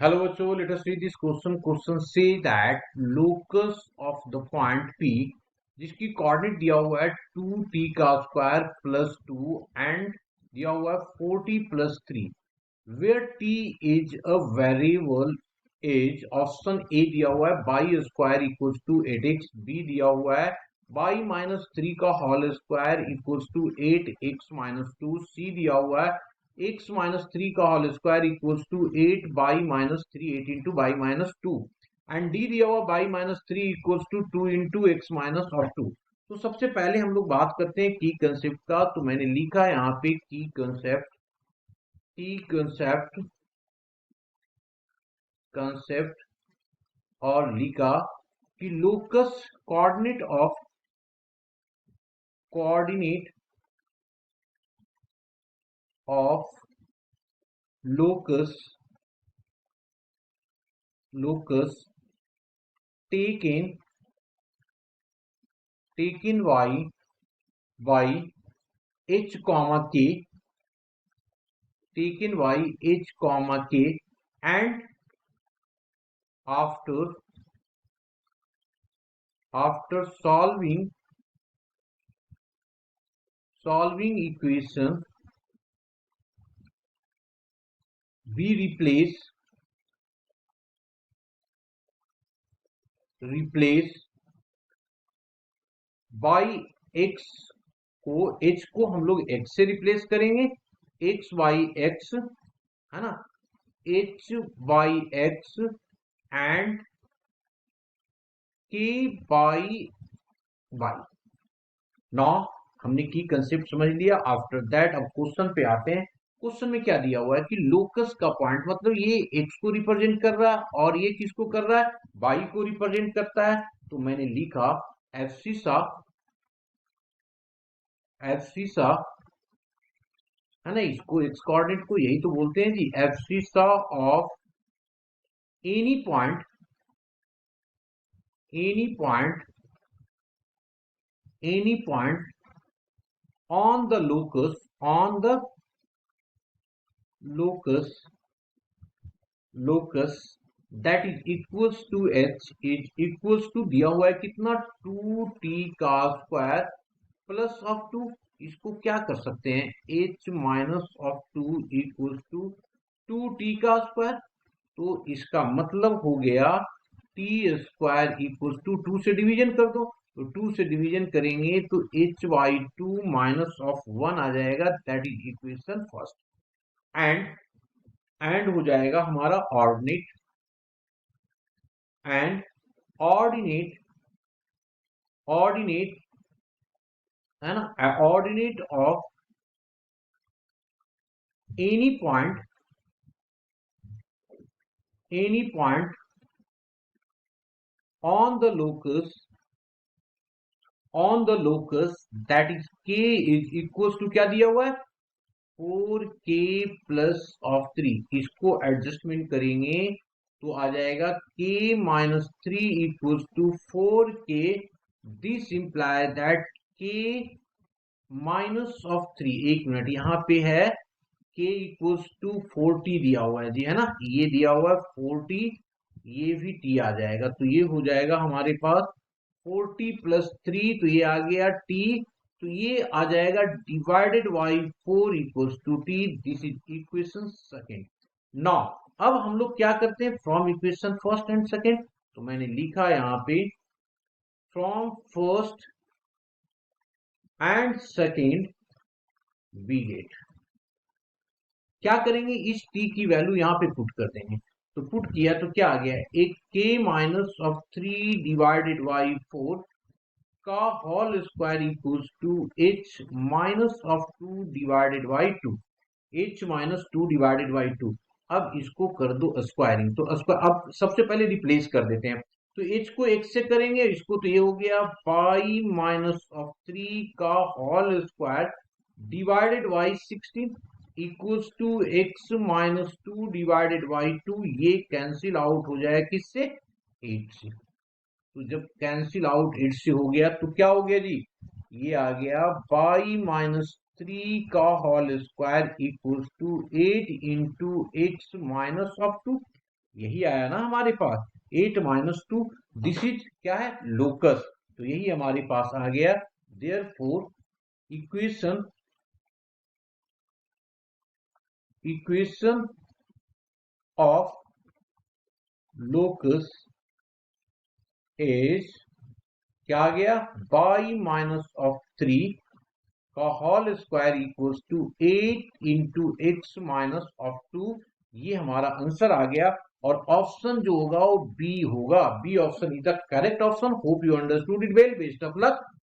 Hello, bachcho. Let us read this question. Question say that locus of the point P, जिसकी coordinate दिया हुआ है 2t का square plus 2 and दिया हुआ है 40 plus 3, where t is a variable age. Option A दिया हुआ है y square equals to 8x, B दिया हुआ है बाई माइनस 3 का whole square equals to 8x minus 2, C दिया हुआ है x माइनस 3 का whole square equals to 8 y minus 3, 8 into y minus 2, and D दिया हुआ y minus 3 equals to 2 into x minus और 2। तो सबसे पहले हम लोग बात करते हैं की कंसेप्ट का। तो मैंने लिखा है यहाँ पे की कंसेप्ट कंसेप्ट और लिखा कि locus coordinate of locus locus taken y h comma k, taken y h comma k, and after solving equation, we replace by x को, h को हम लोग x से रिप्लेस करेंगे, x by x है ना, h by x and k by y। नौ हमने की कंसेप्ट समझ लिया। आफ्टर दैट अब क्वेश्चन पे आते हैं। क्वेश्चन में क्या दिया हुआ है कि लोकस का पॉइंट मतलब ये x को रिप्रेजेंट कर रहा है और ये किसको कर रहा है, y को रिप्रेजेंट करता है। तो मैंने लिखा एब्सिसा है ना, इसको एक्स कोऑर्डिनेट को यही तो बोलते हैं जी, abscissa of any point any point any point on the locus that is equals to h is equals to दिया हुआ है कितना 2t का स्क्वायर प्लस ऑफ 2। इसको क्या कर सकते हैं, h minus of 2 equals to 2t का स्क्वायर। तो इसका मतलब हो गया टी स्क्वायर इक्वल्स टू 2 से डिवीजन कर दो। तो 2 से डिवीजन करेंगे तो h बाई 2 माइनस ऑफ 1 आ जाएगा, that is equation first. And हो जाएगा हमारा ऑर्डिनेट ऑर्डिनेट है ना, ordinate of any point on the locus that is k is equals to क्या दिया हुआ है 4k प्लस ऑफ 3। इसको एडजस्टमेंट करेंगे तो आ जाएगा k minus 3 equals to 4k। This imply that k minus of 3, एक मिनट यहाँ पे है k इक्वल्स टू 40 दिया हुआ है जी, है ना, ये दिया हुआ है 40, ये भी t आ जाएगा। तो ये हो जाएगा हमारे पास 40 प्लस 3, तो ये आ गया t। तो ये आ जाएगा divided by 4 equals to t। This is equation second. Now अब हम लोग क्या करते हैं, from equation first and second. तो मैंने लिखा यहाँ पे from first and second we get, क्या करेंगे, इस t की वैल्यू यहाँ पे पुट कर देंगे। तो पुट किया तो क्या आ गया, एक k minus of 3 divided by 4 का whole square equals to h minus of 2 divided by 2, h minus 2 divided by 2। अब इसको कर दो स्क्वायरिंग। तो अब सबसे पहले रिप्लेस कर देते हैं। तो h को x से करेंगे, इसको तो ये हो गया पाई माइनस ऑफ 3 का whole square divided by 16 equals to x minus 2 divided by 2। ये कैंसिल आउट हो जाए किससे, 8 से। तो जब कैंसिल आउट 8 से हो गया तो क्या हो गया जी, ये आ गया बाई माइनस 3 का whole square equals to 8 into x minus of 2। यही आया ना हमारे पास 8 - 2, दिस इज क्या है, लोकस, तो यही हमारे पास आ गया। Therefore equation of locus is क्या आ गया, y - 3 का whole square equals to 8 into x -2। ये हमारा आंसर आ गया। और ऑप्शन जो होगा वो बी होगा। B option is the correct option. Hope you understood it well. Best of luck.